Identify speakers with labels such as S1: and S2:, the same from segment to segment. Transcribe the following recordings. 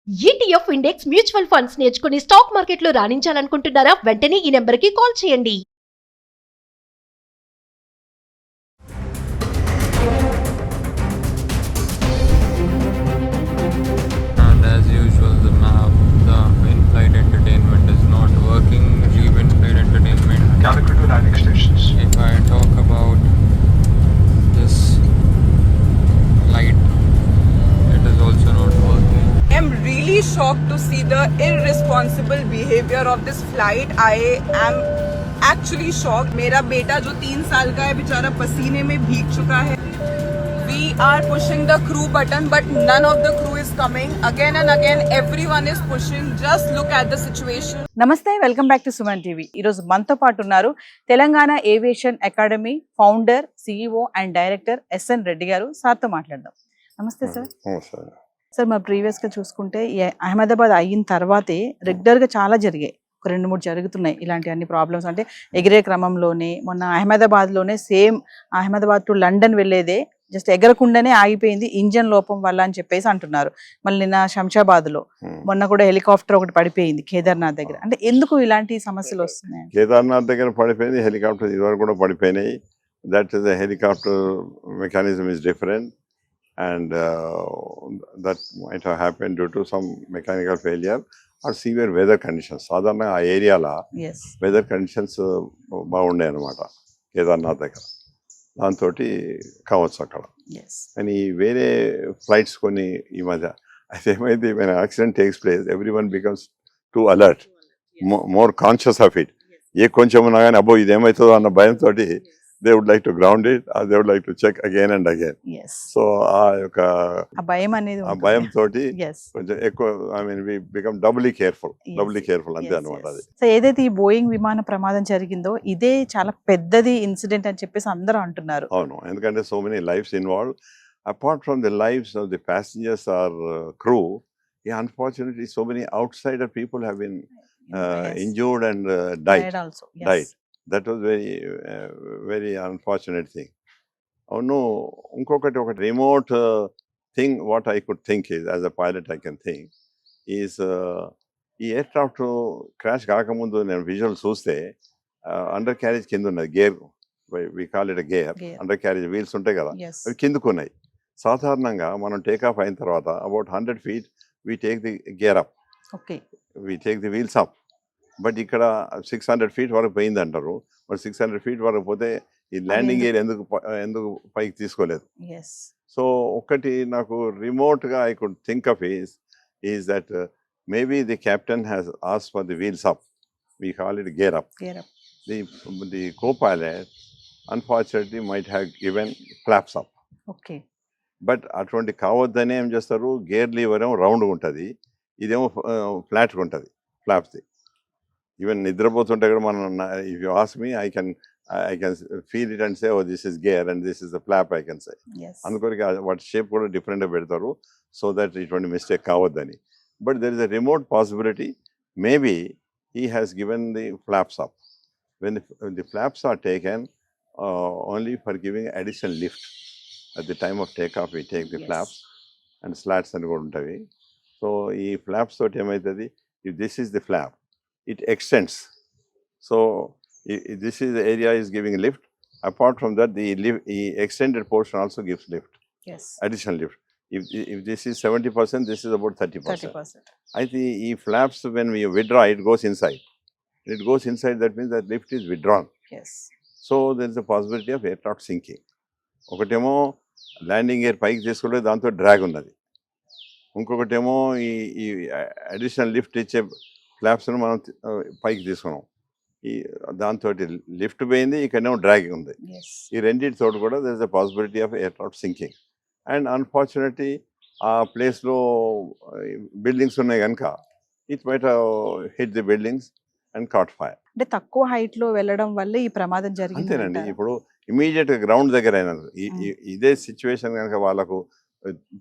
S1: ETF index mutual funds నేర్చుకుని stock మార్కెట్లో రాణించాలనుకుంటున్నారా? వెంటనే ఈ నెంబర్కి కాల్ చేయండి.
S2: And as usual, the in-flight entertainment is not working. Leave in-flight entertainment.
S3: Calicut to landing stations.
S2: If I talk about this flight, it is also not working.
S4: I am really shocked to see the irresponsible behavior of this flight. I am actually shocked. मेरा बेटा जो 3 साल का है बेचारा पसीने में भीग चुका है. We are pushing the crew button but none of the crew is coming. Again and again everyone is pushing. Just look at the situation.
S5: నమస్తే, welcome back to Suman TV. ఈరోజు మనతో పాటు ఉన్నారు Telangana aviation academy founder, CEO and director SN Reddy garu. సార్తో మాట్లాడదాం. నమస్తే sir. Sir, మా ప్రీవియస్గా చూసుకుంటే ఈ అహ్మదాబాద్ అయిన తర్వాతే రెగ్యులర్గా చాలా జరిగాయి. ఒక 2-3 జరుగుతున్నాయి ఇలాంటి అన్ని ప్రాబ్లమ్స్. అంటే ఎగిరే క్రమంలోనే మొన్న అహ్మదాబాద్లోనే సేమ్ అహ్మదాబాద్ టు లండన్ వెళ్ళేదే జస్ట్ ఎగరకుండానే ఆగిపోయింది ఇంజన్ లోపం వల్ల అని చెప్పేసి అంటున్నారు. మళ్ళీ నిన్న శంషాబాద్లో మొన్న కూడా హెలికాప్టర్ ఒకటి పడిపోయింది కేదార్నాథ్ దగ్గర. అంటే ఎందుకు ఇలాంటి సమస్యలు వస్తున్నాయి?
S6: కేదార్నాథ్ దగ్గర పడిపోయింది, హెలికాప్టర్ ఇదివరకు కూడా పడిపోయినాయి. That the helicopter mechanism is different and that might have happened due to some mechanical failure or severe weather conditions. సాధారణ ఆ ఏరియాలో వెదర్ కండిషన్స్ బాగుండే అనమాట కేదార్నాథ్ దగ్గర, దాంతో కావచ్చు అక్కడ. కానీ వేరే ఫ్లైట్స్ కొన్ని ఈ మధ్య అయితే ఏమైంది, when accident takes place everyone becomes too alert, more conscious of it. ఏ కొంచెం ఉన్నా కానీ అబ్బో ఇదేమవుతుందో అన్న భయంతో they would like to ground it or they would like to check again and again. So ఆ భయం తోటి కొంచెం ఎక్కువ, I mean we become doubly careful అంతే అన్నమాట. అది
S5: సో ఏదైతే ఈ బోయింగ్ విమాన ప్రమాదం జరిగిందో ఇదే చాలా పెద్దది ఇన్సిడెంట్ అని చెప్పేసి అందరూ అంటున్నారు.
S6: అవును, ఎందుకంటే so many lives involved. Apart from the lives of the passengers or crew, unfortunately so many outsider people have been injured and died
S5: also.
S6: That was very unfortunate thing. Oh no, ఇంకొకటి ఒక remote thing what I could think is, as a pilot I can think is, ఈ aircraft crash కాకముందు నేను visual చూస్తే undercarriage కింద ఉన్నది gear, we call it gear. Undercarriage wheels ఉంటాయి కదా, అవి కిందకున్నాయి. సాధారణంగా మనం టేక్ ఆఫ్ అయిన తర్వాత about 100 feet we take the gear up, we take the wheels up. But ఇక్కడ 600 feet వరకు పోయింది అంటారు. మరి 600 feet వరకు పోతే ఈ ల్యాండింగ్ గేర్ ఎందుకు పైకి తీసుకోలేదు? సో ఒకటి నాకు రిమోట్గా I could think of is that maybe the captain has asked for the wheels up, we call it gear up. The co-pilot unfortunately might have given flaps up. But అటువంటి కావద్దని ఏం చేస్తారు, గేర్ లీవర్ ఏమో రౌండ్గా ఉంటుంది, ఇదేమో ఫ్లాట్గా ఉంటుంది ఫ్లాప్స్ది. ఈవెన్ నిద్రపోతుంటే కూడా మనం, if you ask me, I can feel it and say oh this is gear and this is the flap I can say. అందుకొరికి వాటి షేప్ కూడా డిఫరెంట్గా పెడతారు సో దట్ ఇటువంటి మిస్టేక్ కావద్దని. But there is a remote possibility maybe he has given the flaps up. When the flaps are taken only for giving additional lift at the time of take off we take the flops and slots అని కూడా ఉంటాయి. So ఈ flops తోటి ఏమవుతుంది, if this is the flop it extends. So this is the area is giving lift. Apart from that, the extended portion also gives lift. Additional lift. If this is 70%, this is about 30%. I think if flaps, when we withdraw, it goes inside. It goes inside, that means that lift is withdrawn. So there is a possibility of aircraft sinking. ఒకటేమో landing gear పైకి తీసుకుంటే దాంతో drag ఉన్నది, ఇంకొకటేమో ఈ additional lift ఇచ్చే ఫ్లాప్స్ను మనం పైకి తీసుకున్నాం, ఈ దాంతో లిఫ్ట్ పోయింది, ఇక్కడేమో డ్రాగింగ్ ఉంది. ఈ రెండింటితో కూడా there is a possibility of aircraft sinking. And unfortunately ఆ ప్లేస్లో బిల్డింగ్స్ ఉన్నాయి కనుక it might hit the buildings and caught fire.
S5: అంటే తక్కువ హైట్లో వెళ్ళడం వల్ల ఈ ప్రమాదం జరిగింది
S6: అంతేనండి. ఇప్పుడు ఇమీడియట్గా గ్రౌండ్ దగ్గర అయినారు. ఇదే సిచ్యువేషన్ కనుక వాళ్ళకు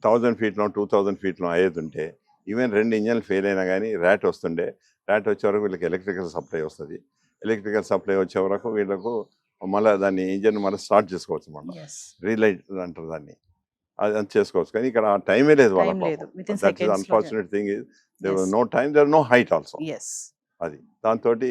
S6: 1000 feet 2000 feet అయ్యేది ఉంటే, ఈవెన్ 2 ఇంజన్లు ఫెయిల్ అయినా కానీ ర్యాట్ వస్తుండే. ర్యాట్ వచ్చే వరకు వీళ్ళకి ఎలక్ట్రికల్ సప్లై వస్తుంది. ఎలక్ట్రికల్ సప్లై వచ్చే వరకు వీళ్ళకు మళ్ళీ దాన్ని ఇంజన్ మళ్ళీ స్టార్ట్ చేసుకోవచ్చు, మళ్ళీ రీలైట్ అంటారు దాన్ని. అది చేసుకోవచ్చు. కానీ ఇక్కడ ఆ టైమే లేదు
S5: టైం
S6: వాళ్ళకి.
S5: లేదు, with in
S6: that is
S5: seconds
S6: unfortunate thing is there was
S5: Yes.
S6: No time, there no height also.
S5: Yes.
S6: అది దాంతోటి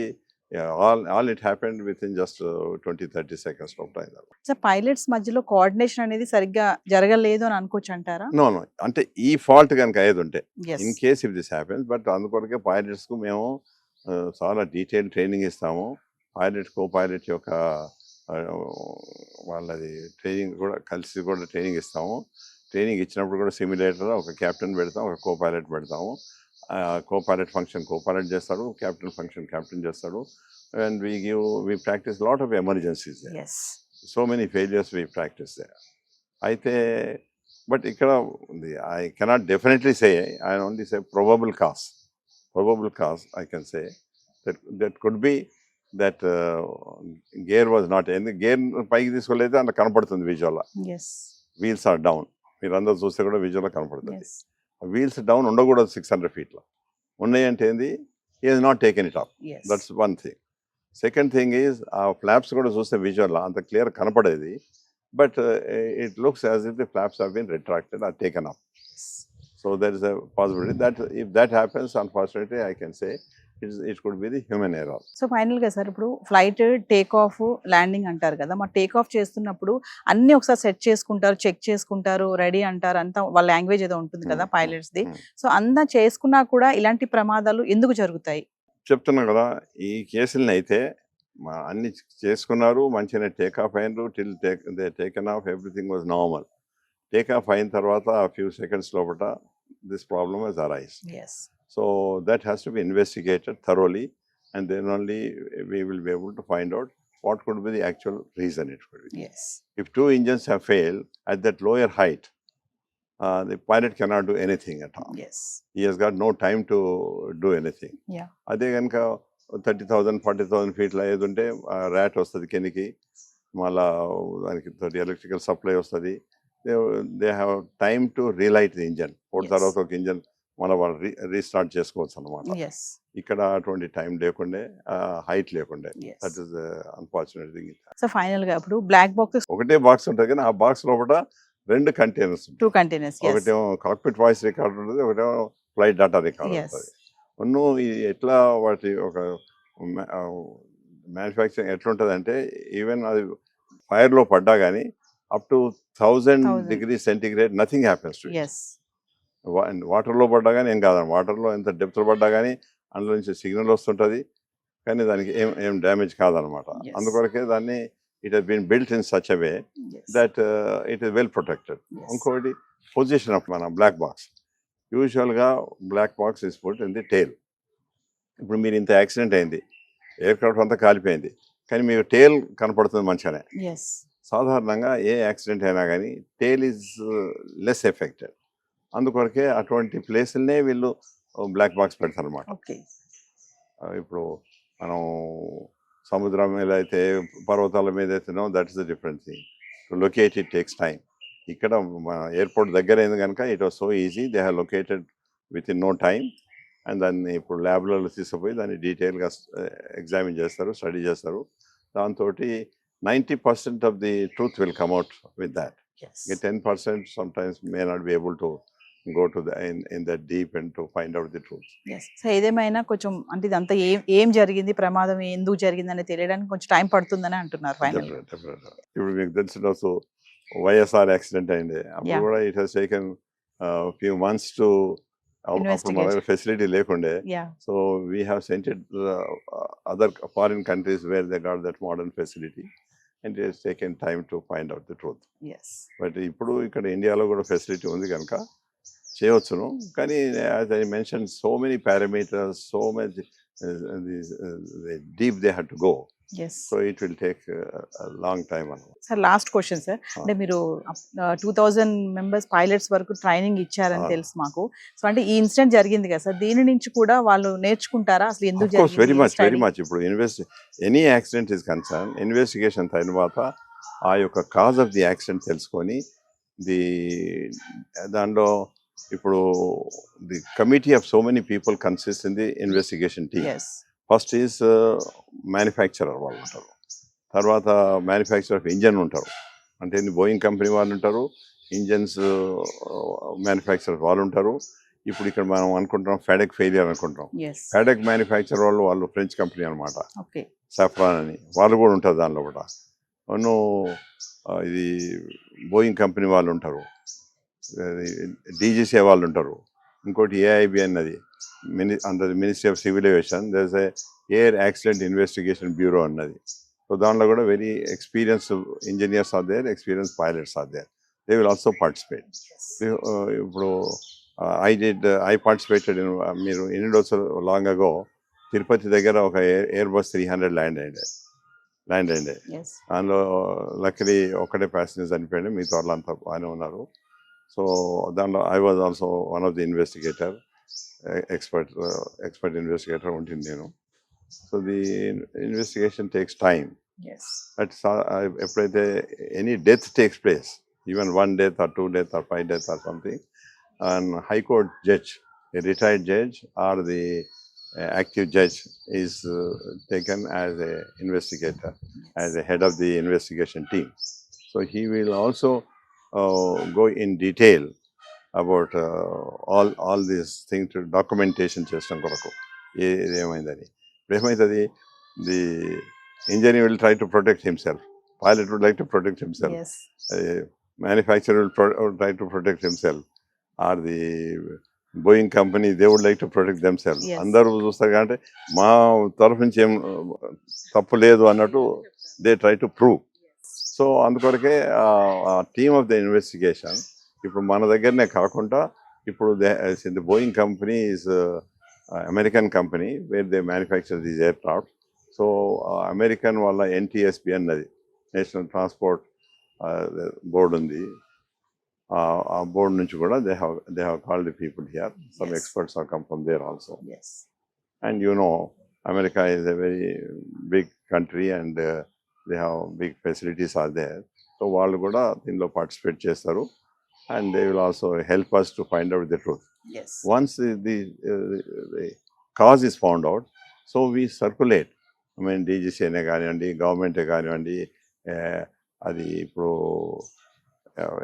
S6: all it happened with in just 20-30 seconds of time.
S5: Sir pilots మధ్యలో కోఆర్డినేషన్ అనేది సరిగ్గా జరగలేదు అని అనుకోవచ్చు అంటారా?
S6: నో అంటే ఈ ఫాల్ట్ కనుక అయ్యేది ఉంటే
S5: yes.
S6: In case if this happens, but అందుకొరకే పైలట్స్కు మేము చాలా డీటెయిల్ ట్రైనింగ్ ఇస్తాము. పైలట్ కో పైలట్ యొక్క వాళ్ళది ట్రైనింగ్ కూడా కలిసి కూడా ట్రైనింగ్ ఇస్తాము. ట్రైనింగ్ ఇచ్చినప్పుడు కూడా సిమ్యులేటర్ ఒక కెప్టెన్ పెడతాం, ఒక కో పైలట్ పెడతాము. Copilot function copilot చేస్తాడు, కెప్టెన్ ఫంక్షన్ కెప్టెన్ చేస్తాడు. And we practice lot of emergencies,
S5: yes.
S6: So many failures we practice they. అయితే బట్ ఇక్కడ ఉంది, I cannot definitely say, I only say probable cause I can say that could be that gear was not in the gear పైకి తీసుకోలేదు అలా కనపడుతుంది visual.
S5: Yes.
S6: Wheels are down, మీరు అందరూ చూస్తే కూడా విజువల్ కనపడుతుంది.
S5: ఎస్.
S6: వీల్స్ డౌన్ ఉండకూడదు 600 feet. ఉన్నాయంటే ఏంది, he has not taken it up.
S5: Yes.
S6: That's one thing. Second thing is ఆ ఫ్లాప్స్ కూడా చూస్తే విజువల్ అంత క్లియర్ కనపడేది, but it looks as if the flaps have been retracted or taken up. So there is a possibility that if that happens, unfortunately, I can say it could be the human error.
S5: So final గా sir ఇప్పుడు flight take off landing అంటారు కదా, మరి take off చేస్తున్నప్పుడు అన్ని ఒకసారి set చేసుకుంటారు, check చేసుకుంటారు, రెడీ అంటారు, అంతా వాళ్ళ లాంగ్వేజ్ ఏదో ఉంటుంది కదా పైలట్స్ ది. సో అంతా చేసుకున్నా కూడా ఇలాంటి ప్రమాదాలు ఎందుకు జరుగుతాయి?
S6: చెప్తున్నా కదా, ఈ కేసులని అయితే అన్ని చేసుకున్నారు, మంచిగా టేక్ ఆఫ్ అయినారు, till taken off everything was normal. Take off అయిన తర్వాత ఫ్యూ సెకండ్స్ లోపల this problem has arise.
S5: Yes.
S6: So that has to be investigated thoroughly, and then only we will be able to find out what could be the actual reason it could be.
S5: Yes.
S6: If two engines have failed at that lower height, the pilot cannot do anything at all.
S5: Yes.
S6: He has got no time to do anything.
S5: Yeah.
S6: అదే కనుక 30,000 40,000 feet అయ్యేది ఉంటే rat వస్తుంది కిందికి, మళ్ళా దానికి electrical supply వస్తుంది. They have time to relight the engine. పోయిన తర్వాత ఒక ఇంజన్ మన వాళ్ళు రీస్టార్ట్ చేసుకోవచ్చు అనమాట.
S5: ఎస్.
S6: ఇక్కడ అటువంటి టైం లేకుండే, హైట్ లేకుండే.
S5: Yes.
S6: That is unfortunate thing.
S5: So final గా ఇప్పుడు బ్లాక్ బాక్స్
S6: ఒకటే బాక్స్ ఉంటుంది, కానీ ఆ బాక్స్ లోపల 2 కంటైనర్స్ ఉంటాయి.
S5: 2 కంటైనర్స్.
S6: ఒకటేమో కాక్పిట్ వాయిస్ రికార్డ్ ఉంటుంది, ఒకటేమో ఫ్లైట్ డేటా రికార్డ్
S5: Yes.
S6: ఉంటుంది. ఎట్లా వాటి ఒక మ్యానుఫ్యాక్చరింగ్ ఎట్లుంటుంది అంటే, ఈవెన్ అది ఫైర్లో పడ్డా కానీ up to 1000 degrees centigrade nothing happens to.
S5: Yes.
S6: వాటర్లో పడ్డా కానీ ఏం కాదు, వాటర్లో ఎంత డెప్త్లో పడ్డా కానీ అందులో నుంచి సిగ్నల్ వస్తుంటుంది, కానీ దానికి ఏం డ్యామేజ్ కాదనమాట.
S5: Yes.
S6: అందుకొరకే దాన్ని it has been built in such a way that it is well protected. ఇంకోటి పొజిషన్ ఆఫ్ మన బ్లాక్ బాక్స్. యూజువల్గా black box is put in the tail. ఇప్పుడు మీరు ఇంత యాక్సిడెంట్ అయింది, ఎయిర్ క్రాఫ్ట్ అంతా కాలిపోయింది, కానీ మీకు టెయిల్ కనపడుతుంది మంచిగానే.
S5: ఎస్.
S6: సాధారణంగా ఏ యాక్సిడెంట్ అయినా కానీ టెయిల్ ఈజ్ లెస్ ఎఫెక్టెడ్. అందుకొరకే అటువంటి ప్లేసులనే వీళ్ళు బ్లాక్ బాక్స్ పెడతారు అనమాట.
S5: ఓకే.
S6: ఇప్పుడు మనం సముద్రం మీద అయితే, పర్వతాల మీద అయితేనో that is the different thing. To locate it takes time. ఇక్కడ మన ఎయిర్పోర్ట్ దగ్గర అయింది కనుక it was so easy, they have located with in no time. And దాన్ని ఇప్పుడు ల్యాబ్లలో తీసుకుపోయి దాన్ని డీటెయిల్గా ఎగ్జామిన్ చేస్తారు, స్టడీ చేస్తారు. దాంతో 90% of the truth will come out with that.
S5: Yes.
S6: 10% sometimes may not be able to go to the in that deep and to find out the truth.
S5: Yes. So ఏదేమైనా కొంచెం అంటే ఇదంతా ఏం జరిగింది, ప్రమాదం ఎందుకు జరిగింది అనేది తెలియడానికి కొంచెం టైం పడుతుందని అంటున్నారు ఫైనల్.
S6: ఇప్పుడు మీకు తెలిసిన వైఎస్ఆర్ యాక్సిడెంట్ అయింది, అప్పుడు కూడా it has taken few months to, అప్పుడు మన దగ్గర ఫెసిలిటీ లేకుండే. So we have sent it other foreign countries where they got that modern facility, and it has taken time to find out the truth. But ఇప్పుడు ఇక్కడ ఇండియాలో కూడా facility ఉంది కనుక చేయవచ్చును. కానీ as I mention, so many parameters, so much deep they had to go. So it will take long time అన్నమాట.
S5: Sir last question sir, అంటే మీరు 2000 మెంబర్స్ పైలట్స్ వరకు ట్రైనింగ్ ఇచ్చారని తెలుసు మాకు. సో అంటే ఈ ఇన్సిడెంట్ జరిగింది కదా సార్, దీని నుంచి కూడా వాళ్ళు నేర్చుకుంటారా అసలు ఎందుకు జరిగింది?
S6: Very much. ఇప్పుడు any accident is concern, investigation తర్వాత ఆ యొక్క కాజ్ ఆఫ్ ది యాక్సిడెంట్ తెలుసుకొని దాంట్లో ఇప్పుడు the committee of so many people consist in the investigation team. First is manufacturer వాళ్ళు ఉంటారు, తర్వాత మ్యానుఫ్యాక్చరర్ ఆఫ్ ఇంజన్ ఉంటారు, అంటే బోయింగ్ కంపెనీ వాళ్ళు ఉంటారు, ఇంజన్స్ మ్యానుఫ్యాక్చరర్స్ వాళ్ళు ఉంటారు. ఇప్పుడు ఇక్కడ మనం అనుకుంటున్నాం ఫెడెక్ ఫెయిలియర్ అనుకుంటాం.
S5: ఎస్
S6: ఫెడెక్ మ్యానుఫ్యాక్చర్ వాళ్ళు ఫ్రెంచ్ కంపెనీ అనమాట,
S5: ఓకే
S6: సాఫ్రాన్ అని, వాళ్ళు కూడా ఉంటారు దానిలో కూడా. అవును, ఇది బోయింగ్ కంపెనీ వాళ్ళు ఉంటారు, డీజీసీ వాళ్ళు ఉంటారు, ఇంకోటి ఏఐబి అన్నది under ministry of civil aviation there is air accident investigation bureau అన్నది. సో దాంట్లో కూడా very experience engineers are there, experience pilots are there, they will also participate. ఇప్పుడు I participated in మీరు ఎన్ని రోజులు లాంగ్ అగో తిరుపతి దగ్గర ఒక ఎయిర్ బస్ 300 ల్యాండ్ అయింది.
S5: ఎస్
S6: దానిలో లక్కలీ ఒకటే ప్యాసింజర్ చనిపోయింది, మిగతా వాళ్ళంతా బాగానే ఉన్నారు. సో దానిలో I was also one of the investigator, expert investigator ఉంటుంది నేను. So the investigation takes time.
S5: Yes
S6: ఎప్పుడైతే any death takes place, even 1 death or 2 death or 5 death or something, and high court judge, a retired judge or the active judge is taken as a investigator, as a head of the investigation team. So he will also go in detail about all these things to documentation chestam koraku ఏమైందని. ఏమైతుంది, the engineer will try to protect himself, pilot would like to protect himself,
S5: yes
S6: manufacturer will try to protect himself, or the Boeing company they would like to protect themselves.
S5: Yes.
S6: అందరూ చూస్తారు కాబట్టి మా తరఫు నుంచి ఏం తప్పు లేదు అన్నట్టు they try to prove. So అందుకొరకే టీమ్ ఆఫ్ ద ఇన్వెస్టిగేషన్ ఇప్పుడు మన దగ్గరనే కాకుండా ఇప్పుడు the Boeing company is American company where they manufacture these aircraft. So American వాళ్ళ NTSB అన్నది నేషనల్ ట్రాన్స్పోర్ట్ బోర్డు ఉంది, ఆ బోర్డు నుంచి కూడా they have called the people here, some
S5: Yes.
S6: Experts are come from there also.
S5: Yes
S6: and you know America is a very big country and they have big facilities are there. So వాళ్ళు కూడా దీనిలో participate చేస్తారు and they will also help us to find out the truth.
S5: Yes
S6: Once the cause is found out, so we circulate. I mean, DGC అనే కానివ్వండి, గవర్నమెంటే కానివ్వండి, అది ఇప్పుడు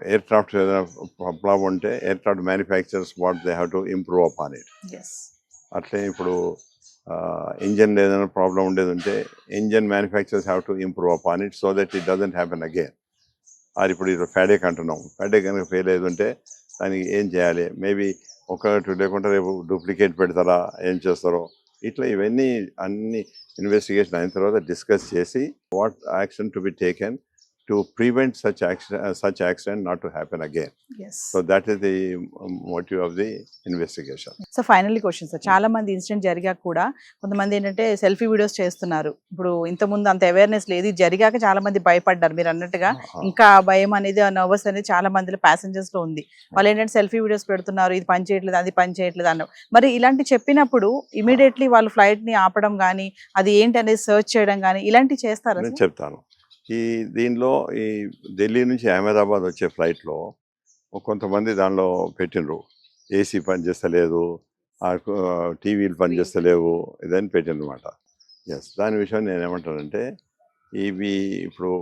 S6: ఎయిర్ క్రాఫ్ట్ ఏదైనా ప్రాబ్లం ఉంటే aircraft manufacturers what they have to improve upon it.
S5: Yes
S6: అట్లే ఇప్పుడు ఇంజన్ ఏదైనా ప్రాబ్లం ఉండేది ఉంటే engine manufacturers have to improve upon it so that it doesn't happen again. అది ఇప్పుడు ఇది ఫెడెక్ అంటున్నాం, ఫెడెక్ కనుక ఫెయిల్ అయ్యేది ఉంటే దానికి ఏం చేయాలి, మేబీ ఒకటి లేకుండా రేపు డూప్లికేట్ పెడతారా, ఏం చేస్తారో, ఇట్లా ఇవన్నీ అన్ని ఇన్వెస్టిగేషన్ అయిన తర్వాత డిస్కస్ చేసి what action to be taken to prevent such accident not to happen again.
S5: ఎస్
S6: So that is the motive of the investigation.
S5: So finally question sir, చాలా మంది ఇన్సిడెంట్ జరిగాక కూడా కొంతమంది ఏంటంటే సెల్ఫీ వీడియోస్ చేస్తున్నారు. ఇప్పుడు ఇంతకుముందు అంత అవేర్నెస్ లేదు, ఇది జరిగాక చాలా మంది భయపడ్డారు మీరు అన్నట్టుగా. ఇంకా ఆ భయం అనేది, ఆ నర్వస్ అనేది చాలా మందిలో ప్యాసింజర్స్ లో ఉంది. వాళ్ళు ఏంటంటే సెల్ఫీ వీడియోస్ పెడుతున్నారు, ఇది పని చేయట్లేదు, అది పని చేయట్లేదు అన్నారు. మరి ఇలాంటి చెప్పినప్పుడు ఇమీడియట్లీ వాళ్ళు ఫ్లైట్ ని ఆపడం కానీ, అది ఏంటి అనేది సర్చ్ చేయడం కానీ ఇలాంటివి చేస్తారా
S6: నేను
S5: సార్?
S6: చెప్తాను. దీనిలో ఈ ఢిల్లీ నుంచి అహ్మదాబాద్ వచ్చే ఫ్లైట్లో కొంతమంది దానిలో పెట్టినరు, ఏసీ పని చేస్తలేదు, టీవీలు పని చేస్తలేవు, ఇదని పెట్టినరు అనమాట. ఎస్, దాని విషయం నేను ఏమంటానంటే, ఇవి ఇప్పుడు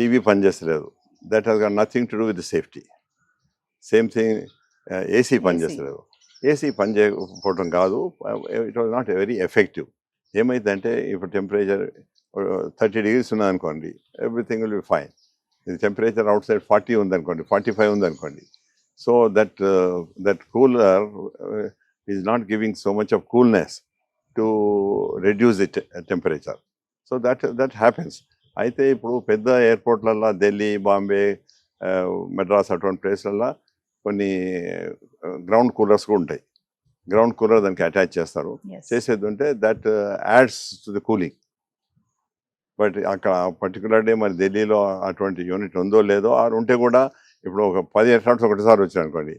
S6: టీవీ పని చేస్తలేదు, that has got nothing to do with safety. Same thing AC పని చేస్తలేదు, ఏసీ పని చేయకపోవడం కాదు, it was not very effective. ఏమైందంటే ఇప్పుడు టెంపరేచర్ 30 degrees ఉన్నదనుకోండి, ఎవ్రీథింగ్ విల్ బి ఫైన్. ఇది టెంపరేచర్ అవుట్ సైడ్ 40 ఉందనుకోండి, 45 ఉందనుకోండి, so that cooler is not giving so much of coolness to reduce the temperature. So that happens. అయితే ఇప్పుడు పెద్ద ఎయిర్పోర్ట్లల్లో ఢిల్లీ, బాంబే, మెడ్రాస్ అటువంటి ప్లేస్లల్లో కొన్ని గ్రౌండ్ కూలర్స్ కూడా ఉంటాయి. గ్రౌండ్ కూలర్ దానికి అటాచ్ చేస్తారు.
S5: Yes.
S6: చేసేది ఉంటే that ads to the cooling. But అక్కడ పర్టికులర్ డే మరి ఢిల్లీలో అటువంటి యూనిట్ ఉందో లేదో, ఆరు ఉంటే కూడా ఇప్పుడు ఒక 10 ఎయిర్క్రాఫ్ట్స్ ఒకటిసారి వచ్చాయి అనుకోండి,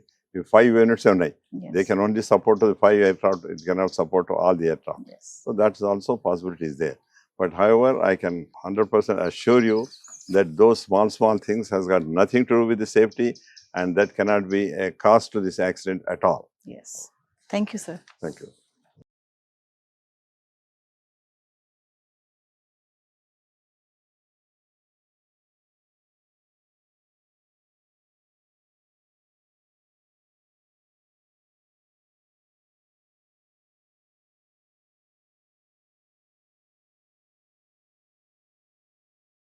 S6: 5 యూనిట్స్ ఉన్నాయి.
S5: Yes.
S6: They can only support the 5 aircraft, it cannot support all the aircraft.
S5: Yes.
S6: So that's also possibilities there. But however, I can 100% assure you that those small things has got nothing to do with the safety, and that cannot be a cause to this accident at all.
S5: Yes. Thank you, sir.
S6: Thank you.